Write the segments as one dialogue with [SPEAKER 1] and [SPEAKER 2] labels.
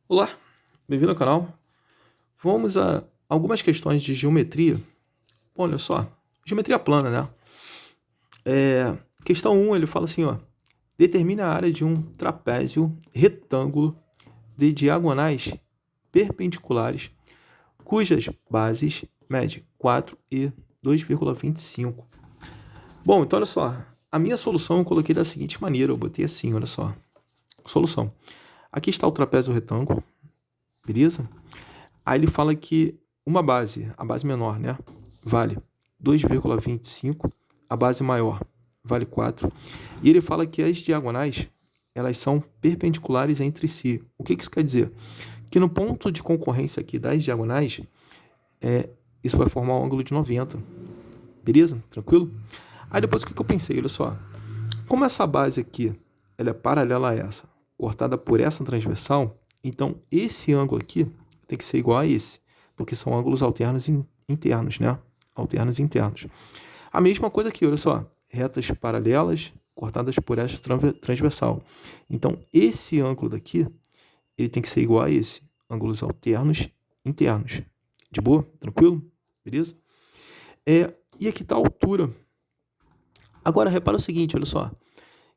[SPEAKER 1] Olá, bem-vindo ao canal. Vamos a algumas questões de geometria. Bom, olha só, geometria plana, né? Questão 1, ele fala assim, ó. Determine a área de um trapézio retângulo de diagonais perpendiculares, cujas bases medem 4 e 2,25. Bom, então olha só, a minha solução eu coloquei da seguinte maneira, eu botei assim, olha só. Solução. Aqui está o trapézio retângulo, beleza? Aí ele fala que uma base, a base menor, né, vale 2,25, a base maior vale 4. E ele fala que as diagonais, elas são perpendiculares entre si. O que isso quer dizer? Que no ponto de concorrência aqui das diagonais, isso vai formar um ângulo de 90. Beleza? Tranquilo? Aí depois o que eu pensei? Olha só. Como essa base aqui, ela é paralela a essa, cortada por essa transversal, então esse ângulo aqui tem que ser igual a esse, porque são ângulos alternos internos, né? Alternos internos. A mesma coisa aqui, olha só. Retas paralelas cortadas por esta transversal. Então, esse ângulo daqui, ele tem que ser igual a esse. Ângulos alternos internos. De boa? Tranquilo? Beleza? E aqui está a altura. Agora, repara o seguinte, olha só.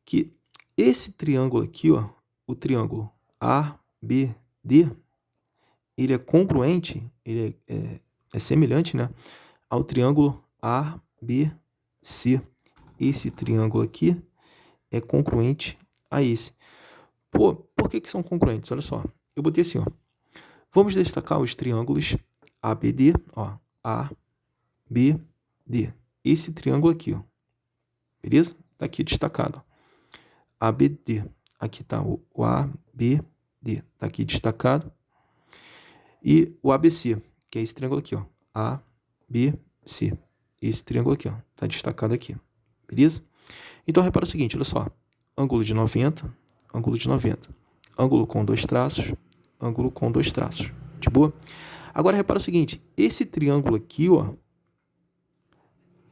[SPEAKER 1] Que esse triângulo aqui, ó, o triângulo ABD, ele é congruente, ele é semelhante, né, ao triângulo ABC. Esse triângulo aqui é congruente a esse. Pô, por que são congruentes? Olha só, eu botei assim, ó. Vamos destacar os triângulos ABD, ó, ABD. Esse triângulo aqui, ó. Beleza? Tá aqui destacado, ó. ABD. Aqui tá o ABD. Tá aqui destacado. E o ABC, que é esse triângulo aqui, ó. ABC. Esse triângulo aqui, ó. Tá destacado aqui. Beleza? Então, repara o seguinte, olha só. Ângulo de 90, ângulo de 90. Ângulo com dois traços, ângulo com dois traços. De boa? Agora, repara o seguinte. Esse triângulo aqui, ó,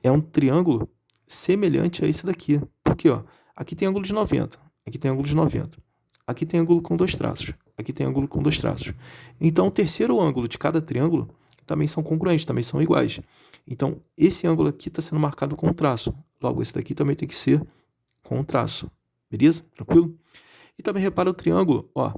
[SPEAKER 1] é um triângulo semelhante a esse daqui. Por quê, ó? Aqui tem ângulo de 90, aqui tem ângulo de 90. Aqui tem ângulo com dois traços, aqui tem ângulo com dois traços. Então, o terceiro ângulo de cada triângulo também são congruentes, também são iguais. Então, esse ângulo aqui está sendo marcado com um traço. Logo, esse daqui também tem que ser com um traço. Beleza? Tranquilo? E também repara o triângulo, ó,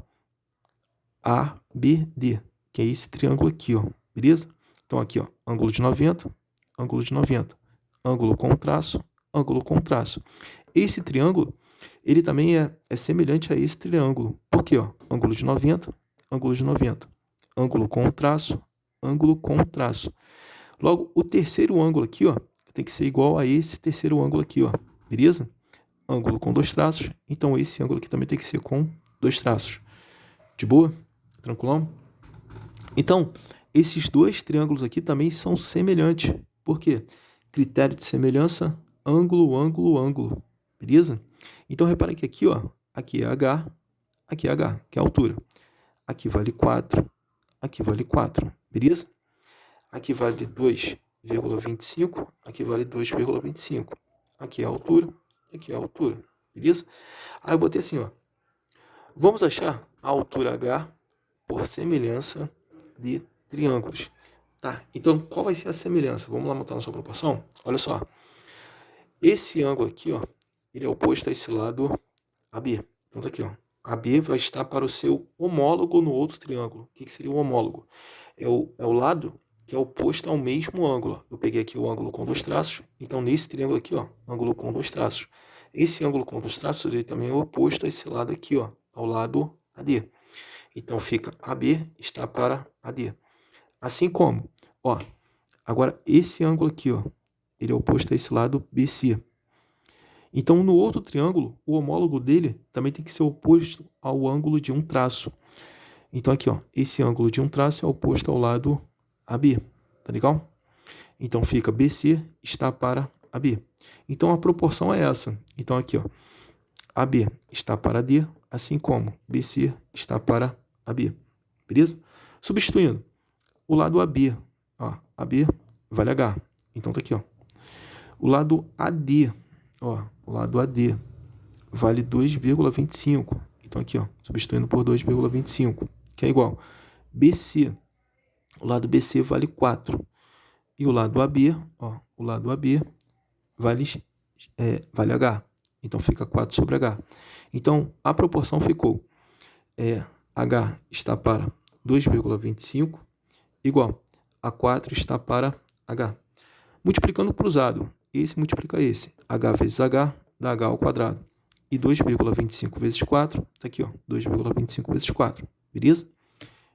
[SPEAKER 1] ABD, que é esse triângulo aqui, ó. Beleza? Então, aqui, ó, ângulo de 90, ângulo de 90. Ângulo com traço, ângulo com traço. Esse triângulo, ele também é semelhante a esse triângulo. Por quê? Ó? Ângulo de 90, ângulo de 90. Ângulo com traço, ângulo com traço. Logo, o terceiro ângulo aqui, ó, tem que ser igual a esse terceiro ângulo aqui, ó. Beleza? Ângulo com dois traços. Então, esse ângulo aqui também tem que ser com dois traços. De boa? Tranquilão? Então, esses dois triângulos aqui também são semelhantes. Por quê? Critério de semelhança, ângulo, ângulo, ângulo. Beleza? Então, repara que aqui, ó, aqui é H, que é a altura. Aqui vale 4, aqui vale 4. Beleza? Aqui vale 2,25, aqui vale 2,25. Aqui é a altura, aqui é a altura. Beleza? Aí eu botei assim, ó. Vamos achar a altura H por semelhança de triângulos. Tá, então qual vai ser a semelhança? Vamos lá montar nossa proporção? Olha só. Esse ângulo aqui, ó, ele é oposto a esse lado AB. Então tá aqui, ó. AB vai estar para o seu homólogo no outro triângulo. O que seria o homólogo? É o lado que é oposto ao mesmo ângulo. Eu peguei aqui o ângulo com dois traços. Então, nesse triângulo aqui, ó, ângulo com dois traços. Esse ângulo com dois traços, ele também é oposto a esse lado aqui, ó, ao lado AD. Então, fica AB está para AD. Assim como, ó, agora esse ângulo aqui, ó, ele é oposto a esse lado BC. Então, no outro triângulo, o homólogo dele também tem que ser oposto ao ângulo de um traço. Então, aqui, ó, esse ângulo de um traço é oposto ao lado AB. Tá legal? Então, fica BC está para AB. Então, a proporção é essa. Então, aqui, ó, AB está para D, assim como BC está para AB. Beleza? Substituindo, o lado AB, ó, AB vale H. Então, tá aqui, ó. O lado AD, ó, o lado AD vale 2,25. Então, aqui, ó, substituindo por 2,25, que é igual BC. O lado BC vale 4. E o lado AB, o lado AB vale H. Então, fica 4 sobre H. Então, a proporção ficou H está para 2,25 igual a 4 está para H. Multiplicando cruzado, esse multiplica esse. H vezes H dá H ao quadrado. E 2,25 vezes 4, está aqui, 2,25 vezes 4. Beleza?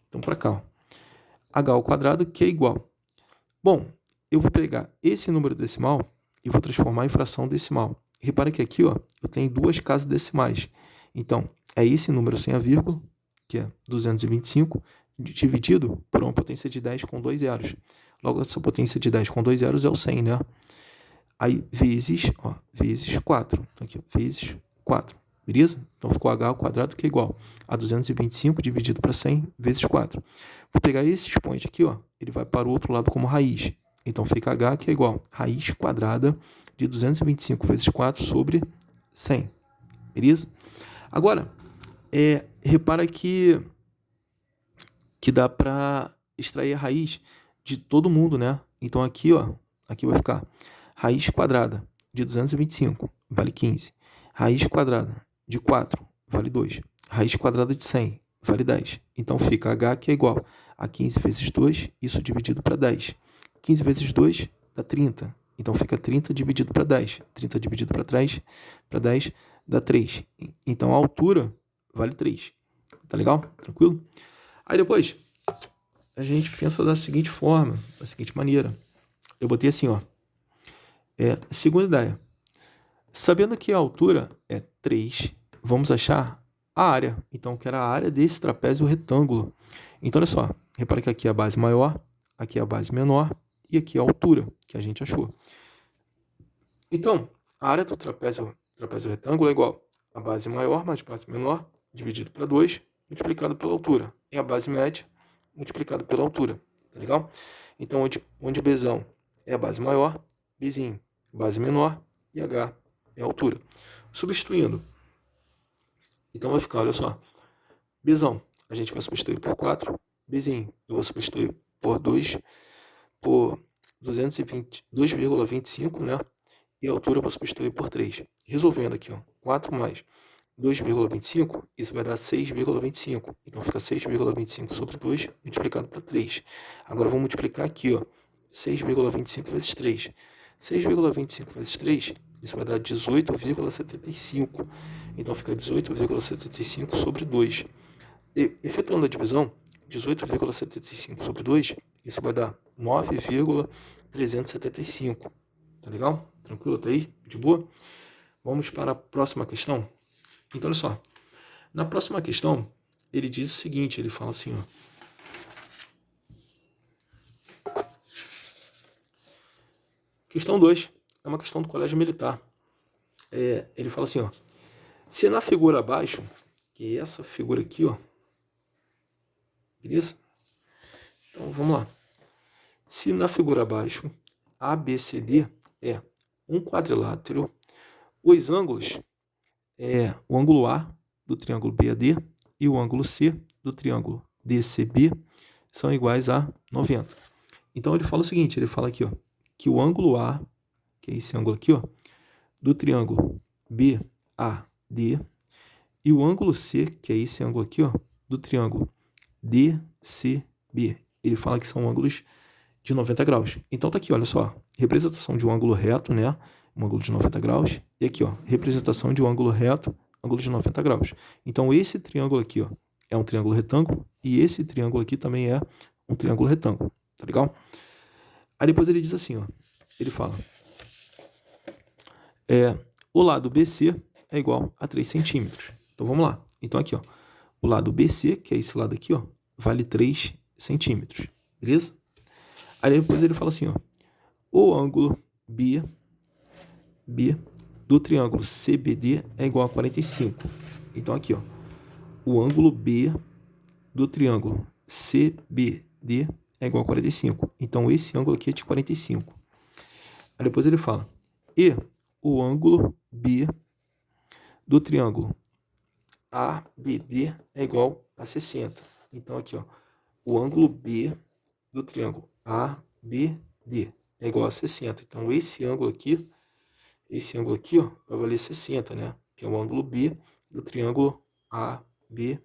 [SPEAKER 1] Então, para cá, H ao quadrado, que é igual. Bom, eu vou pegar esse número decimal e vou transformar em fração decimal. Repara que aqui, eu tenho duas casas decimais. Então, é esse número sem a vírgula, que é 225, dividido por uma potência de 10 com 2 zeros. Logo, essa potência de 10 com 2 zeros é o 100, né? Aí, vezes 4. Então, aqui, vezes 4. Beleza? Então, ficou H ao quadrado, que é igual a 225 dividido para 100 vezes 4. Vou pegar esse expoente aqui, ele vai para o outro lado como raiz. Então, fica H, que é igual a raiz quadrada de 225 vezes 4 sobre 100. Beleza? Agora, repara que dá para extrair a raiz de todo mundo, né? Então, aqui vai ficar raiz quadrada de 225, vale 15. Raiz quadrada de 4, vale 2. Raiz quadrada de 100, vale 10. Então, fica H, que é igual a 15 vezes 2, isso dividido para 10. 15 vezes 2 dá 30. Então, fica 30 dividido para 10. 30 dividido para 10 dá 3. Então, a altura vale 3. Tá legal? Tranquilo? Aí, depois, a gente pensa da seguinte forma, da seguinte maneira. Eu botei assim, segunda ideia. Sabendo que a altura é 3, vamos achar a área. Então, que era a área desse trapézio retângulo. Então, olha só. Repara que aqui é a base maior, aqui é a base menor e aqui é a altura que a gente achou. Então, a área do trapézio retângulo é igual a base maior mais base menor dividido para 2 multiplicado pela altura. E a base média multiplicado pela altura. Tá legal? Então, onde Bzão é a base maior, Bzinho base menor e H é a altura. Substituindo. Então, vai ficar, olha só. Bzão, a gente vai substituir por 4. Bzinho, eu vou substituir por 2,25, né? E a altura eu vou substituir por 3. Resolvendo aqui, 4 mais 2,25, isso vai dar 6,25. Então, fica 6,25 sobre 2 multiplicado por 3. Agora, vou multiplicar aqui, 6,25 vezes 3. 6,25 vezes 3, isso vai dar 18,75. Então, fica 18,75 sobre 2. E, efetuando a divisão, 18,75 sobre 2, isso vai dar 9,375. Tá legal? Tranquilo? Tá aí? De boa? Vamos para a próxima questão. Então, olha só. Na próxima questão, ele diz o seguinte, ele fala assim, Questão 2 é uma questão do colégio militar. Ele fala assim, se na figura abaixo, que é essa figura aqui, beleza? Então, vamos lá. Se na figura abaixo, ABCD é um quadrilátero, os ângulos o ângulo A do triângulo BAD e o ângulo C do triângulo DCB são iguais a 90. Então, ele fala o seguinte, ele fala aqui, que o ângulo A, que é esse ângulo aqui, do triângulo BAD e o ângulo C, que é esse ângulo aqui, do triângulo DCB, ele fala que são ângulos de 90 graus. Então, tá aqui, olha só, representação de um ângulo reto, né? Um ângulo de 90 graus. E aqui, representação de um ângulo reto, ângulo de 90 graus. Então, esse triângulo aqui, é um triângulo retângulo. E esse triângulo aqui também é um triângulo retângulo. Tá legal? Aí depois ele diz assim, ele fala, o lado BC é igual a 3 centímetros. Então, vamos lá. Então, aqui, o lado BC, que é esse lado aqui, vale 3 centímetros. Beleza? Aí depois ele fala assim, o ângulo B do triângulo CBD é igual a 45. Então, aqui, o ângulo B do triângulo CBD é igual a 45. Então, esse ângulo aqui é de 45. Aí depois ele fala, e o ângulo B do triângulo ABD é igual a 60. Então, aqui, ó, o ângulo B do triângulo ABD é igual a 60. Então, esse ângulo aqui, ó, vai valer 60, né? Que é o ângulo B do triângulo ABD.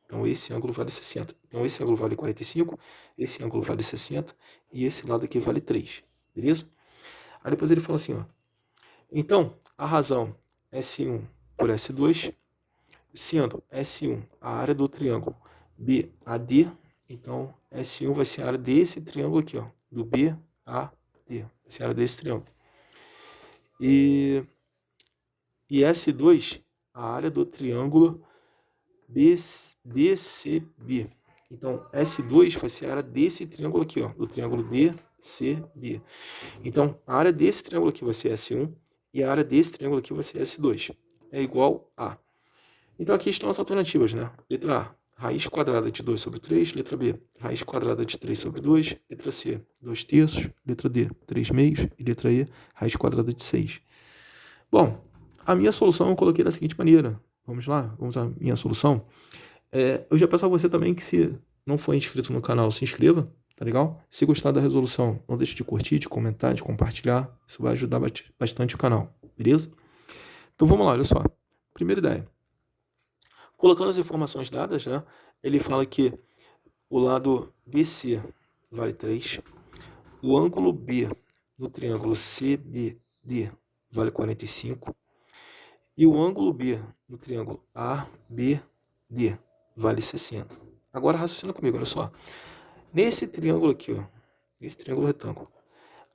[SPEAKER 1] Então, esse ângulo vale 60. Então, esse ângulo vale 45, esse ângulo vale 60 e esse lado aqui vale 3. Beleza? Aí depois ele fala assim, ó. Então, a razão S1 por S2, sendo S1 a área do triângulo BAD, então S1 vai ser a área desse triângulo aqui, ó, do BAD, vai ser a área desse triângulo. E S2, a área do triângulo DCB. Então, S2 vai ser a área desse triângulo aqui, ó, do triângulo DCB. Então, a área desse triângulo aqui vai ser S1 e a área desse triângulo aqui vai ser S2. É igual a. Então, aqui estão as alternativas, né? Letra A, raiz quadrada de 2 sobre 3. Letra B, raiz quadrada de 3 sobre 2. Letra C, 2 terços. Letra D, 3 meios. E letra E, raiz quadrada de 6. Bom, a minha solução eu coloquei da seguinte maneira. Vamos lá? Vamos à minha solução. Eu já peço a você também que, se não for inscrito no canal, se inscreva, tá legal? Se gostar da resolução, não deixe de curtir, de comentar, de compartilhar. Isso vai ajudar bastante o canal, beleza? Então vamos lá, olha só. Primeira ideia. Colocando as informações dadas, né? Ele fala que o lado BC vale 3, o ângulo B no triângulo CBD vale 45 e o ângulo B no triângulo ABD vale 60. Agora raciocina comigo, olha só. Nesse triângulo aqui, ó, esse triângulo retângulo,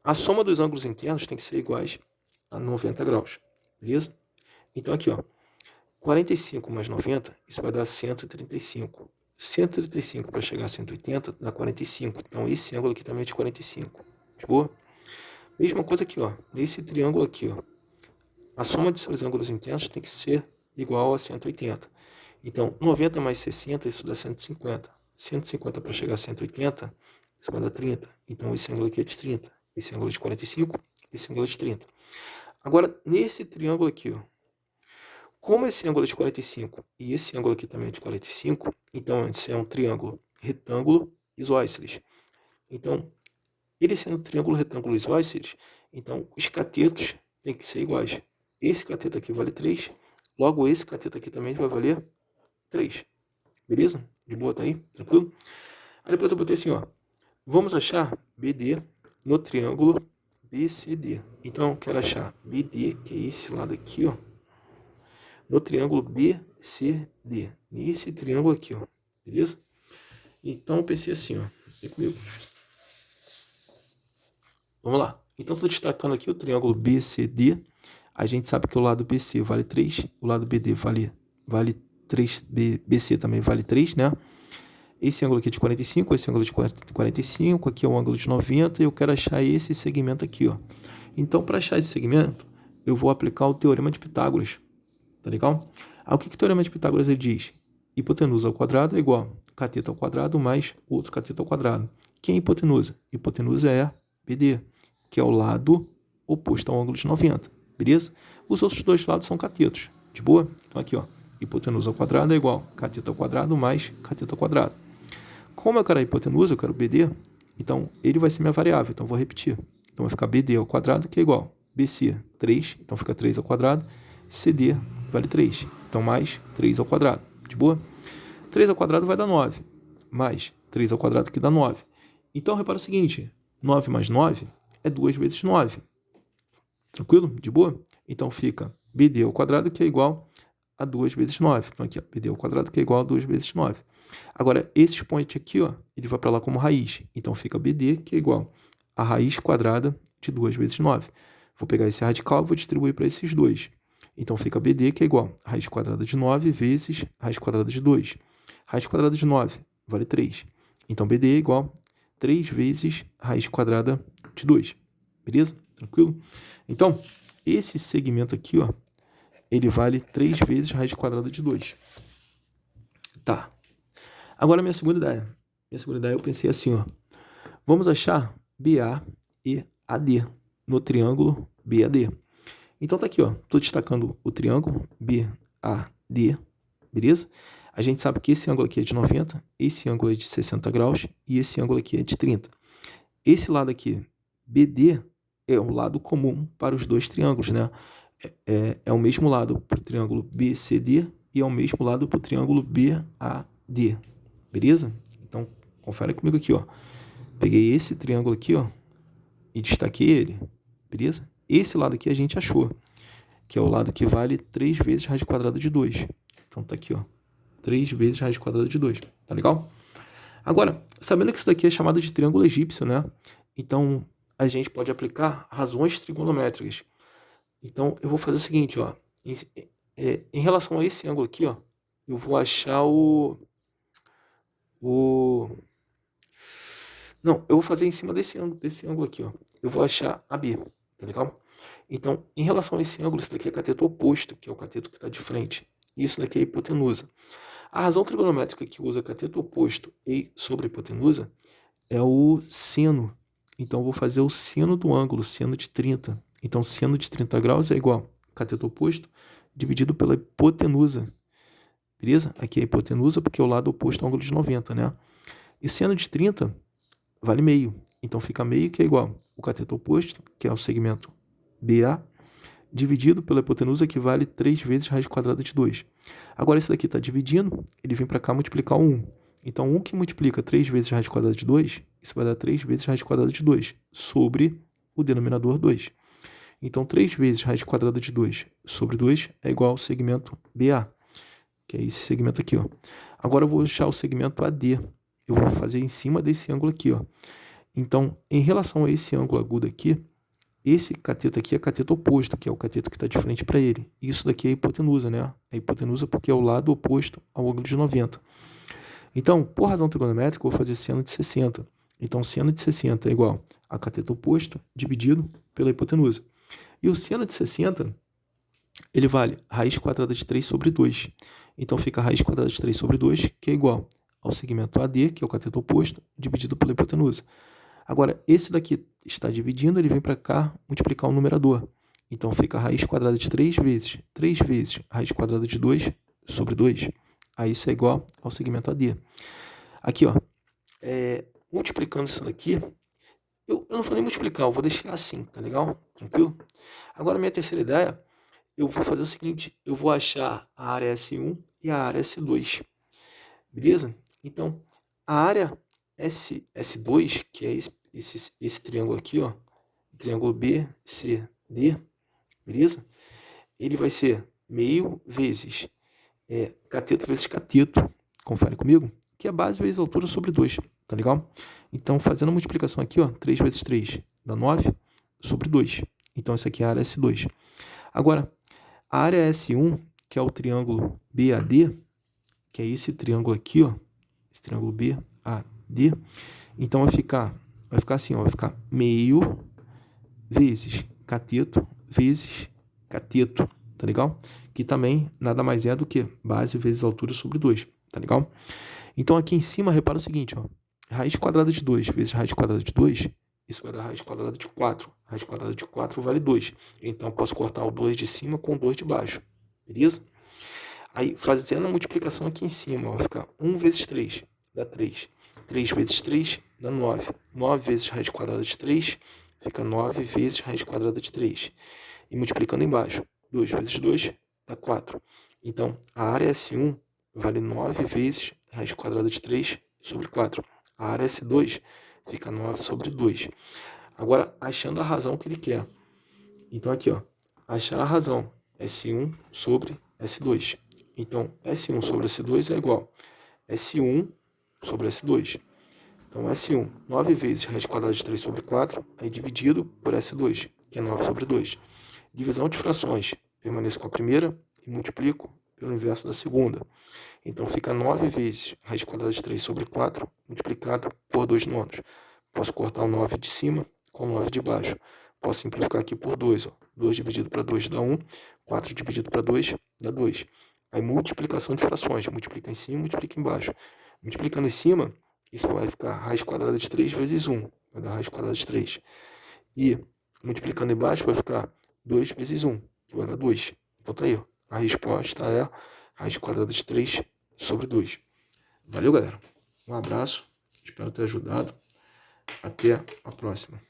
[SPEAKER 1] a soma dos ângulos internos tem que ser iguais a 90 graus, beleza? Então aqui, ó, 45 mais 90, isso vai dar 135. 135 para chegar a 180 dá 45. Então esse ângulo aqui também é de 45. De boa? Mesma coisa aqui, ó, nesse triângulo aqui, ó, a soma de seus ângulos internos tem que ser igual a 180. Então, 90 mais 60, isso dá 150. 150 para chegar a 180, isso vai dar 30. Então, esse ângulo aqui é de 30. Esse ângulo é de 45, esse ângulo é de 30. Agora, nesse triângulo aqui, ó, como esse ângulo é de 45 e esse ângulo aqui também é de 45, então esse é um triângulo retângulo isósceles. Então, ele sendo triângulo retângulo isósceles, então os catetos têm que ser iguais. Esse cateto aqui vale 3, logo esse cateto aqui também vai valer 3. Beleza? De boa, tá aí? Tranquilo? Aí depois eu botei assim, ó. Vamos achar BD no triângulo BCD. Então, eu quero achar BD, que é esse lado aqui, ó, no triângulo BCD. Nesse triângulo aqui, ó. Beleza? Então, eu pensei assim, ó. Vem comigo. Vamos lá. Então, estou destacando aqui o triângulo BCD. A gente sabe que o lado BC vale 3, o lado BD vale 3, BC também vale 3, né? Esse ângulo aqui é de 45, esse ângulo de 45, aqui é o ângulo de 90, e eu quero achar esse segmento aqui, ó. Então, para achar esse segmento, eu vou aplicar o Teorema de Pitágoras, tá legal? Aí, o que o Teorema de Pitágoras ele diz? Hipotenusa ao quadrado é igual a cateto ao quadrado mais outro cateto ao quadrado. Quem é hipotenusa? Hipotenusa é BD, que é o lado oposto ao ângulo de 90, beleza? Os outros dois lados são catetos, de boa? Então, aqui, ó, hipotenusa ao quadrado é igual a cateto ao quadrado mais cateto ao quadrado. Como eu quero a hipotenusa, eu quero BD, então ele vai ser minha variável, então eu vou repetir. Então vai ficar BD ao quadrado, que é igual a BC, 3, então fica 3 ao quadrado, CD vale 3, então mais 3 ao quadrado, de boa? 3 ao quadrado vai dar 9, mais 3 ao quadrado que dá 9. Então repara o seguinte, 9 mais 9 é 2 vezes 9. Tranquilo? De boa? Então fica BD ao quadrado, que é igual a 2 vezes 9. Então aqui, ó, BD ao quadrado, que é igual a 2 vezes 9. Agora, esse expoente aqui, ó, ele vai para lá como raiz. Então fica BD, que é igual a raiz quadrada de 2 vezes 9. Vou pegar esse radical e vou distribuir para esses dois. Então fica BD, que é igual a raiz quadrada de 9 vezes raiz quadrada de 2. Raiz quadrada de 9 vale 3. Então BD é igual a 3 vezes raiz quadrada de 2. Beleza? Tranquilo? Então, esse segmento aqui, ó, ele vale 3 vezes raiz quadrada de 2. Tá. Agora, minha segunda ideia. Minha segunda ideia eu pensei assim, ó. Vamos achar BA e AD no triângulo BAD. Então, tá aqui, ó. Tô destacando o triângulo BAD, beleza? A gente sabe que esse ângulo aqui é de 90, esse ângulo é de 60 graus e esse ângulo aqui é de 30. Esse lado aqui, BD, é o lado comum para os dois triângulos, né? É o mesmo lado para o triângulo BCD e é o mesmo lado para o triângulo BAD. Beleza? Então, confere comigo aqui, ó. Peguei esse triângulo aqui, ó, e destaquei ele. Beleza? Esse lado aqui a gente achou, que é o lado que vale 3 vezes raiz quadrada de 2. Então, tá aqui, ó. 3 vezes raiz quadrada de 2. Tá legal? Agora, sabendo que isso daqui é chamado de triângulo egípcio, né? Então, a gente pode aplicar razões trigonométricas. Então, eu vou fazer o seguinte, ó. Em relação a esse ângulo aqui, ó, eu vou achar Não, eu vou fazer em cima desse ângulo aqui, ó. Eu vou achar a B, tá legal? Então, em relação a esse ângulo, esse daqui é cateto oposto, que é o cateto que está de frente. E isso daqui é a hipotenusa. A razão trigonométrica que usa cateto oposto e sobre a hipotenusa é o seno. Então, eu vou fazer o seno do ângulo, seno de 30. Então, seno de 30 graus é igual a cateto oposto dividido pela hipotenusa. Beleza? Aqui é a hipotenusa porque é o lado oposto ao ângulo de 90, né? E seno de 30 vale meio. Então, fica meio que é igual o cateto oposto, que é o segmento BA, dividido pela hipotenusa, que vale 3 vezes raiz quadrada de 2. Agora, esse daqui está dividindo, ele vem para cá multiplicar o 1. Então, 1 que multiplica 3 vezes raiz quadrada de 2, isso vai dar 3 vezes raiz quadrada de 2, sobre o denominador 2. Então, 3 vezes raiz quadrada de 2 sobre 2 é igual ao segmento BA, que é esse segmento aqui, ó. Agora, eu vou achar o segmento AD. Eu vou fazer em cima desse ângulo aqui, ó. Então, em relação a esse ângulo agudo aqui, esse cateto aqui é cateto oposto, que é o cateto que está de frente para ele. Isso daqui é a hipotenusa, né? A hipotenusa porque é o lado oposto ao ângulo de 90. Então, por razão trigonométrica, eu vou fazer seno de 60. Então, seno de 60 é igual a cateto oposto dividido pela hipotenusa. E o seno de 60, ele vale raiz quadrada de 3 sobre 2. Então, fica raiz quadrada de 3 sobre 2, que é igual ao segmento AD, que é o cateto oposto, dividido pela hipotenusa. Agora, esse daqui está dividindo, ele vem para cá multiplicar o numerador. Então, fica a raiz quadrada de 3 vezes raiz quadrada de 2 sobre 2. Aí isso é igual ao segmento AD. Aqui, ó, multiplicando isso daqui, eu não vou nem multiplicar, eu vou deixar assim, tá legal? Tranquilo? Agora, minha terceira ideia, eu vou fazer o seguinte, eu vou achar a área S1 e a área S2. Beleza? Então, a área S2, que é esse triângulo aqui, ó, triângulo BCD, beleza? Ele vai ser meio vezes cateto vezes cateto, confere comigo, que é base vezes altura sobre 2, tá legal? Então, fazendo a multiplicação aqui, ó, 3 vezes 3 dá 9 sobre 2. Então, essa aqui é a área S2. Agora, a área S1, que é o triângulo BAD, que é esse triângulo aqui, ó, esse triângulo BAD, então vai ficar assim, ó, vai ficar meio vezes cateto, tá legal? Que também nada mais é do que base vezes altura sobre 2, tá legal? Então aqui em cima, repara o seguinte, ó, raiz quadrada de 2 vezes raiz quadrada de 2, isso vai dar raiz quadrada de 4. Raiz quadrada de 4 vale 2. Então eu posso cortar o 2 de cima com o 2 de baixo, beleza? Aí, fazendo a multiplicação aqui em cima, ó, vai ficar 1 vezes 3 dá 3. 3 vezes 3 dá 9. 9 vezes raiz quadrada de 3 fica 9 vezes raiz quadrada de 3. E multiplicando embaixo, 2 vezes 2 dá 4. Então, a área S1 vale 9 vezes raiz quadrada de 3 sobre 4. A área S2 fica 9 sobre 2. Agora, achando a razão que ele quer. Então, aqui, ó, achar a razão S1 sobre S2. Então, S1 sobre S2 é igual a S1 sobre S2. Então, S1, 9 vezes raiz quadrada de 3 sobre 4, aí dividido por S2, que é 9 sobre 2. Divisão de frações. Permaneço com a primeira e multiplico pelo inverso da segunda. Então, fica 9 vezes raiz quadrada de 3 sobre 4, multiplicado por 2 nonos. Posso cortar o 9 de cima com o 9 de baixo. Posso simplificar aqui por 2. Ó. 2 dividido para 2 dá 1. 4 dividido para 2 dá 2. Aí, multiplicação de frações. Multiplica em cima, multiplica embaixo. Multiplicando em cima, isso vai ficar raiz quadrada de 3 vezes 1. Vai dar raiz quadrada de 3. E multiplicando embaixo, vai ficar 2 vezes 1, que vai dar 2. Então, tá aí. Ó. A resposta é raiz quadrada de 3 sobre 2. Valeu, galera. Um abraço. Espero ter ajudado. Até a próxima.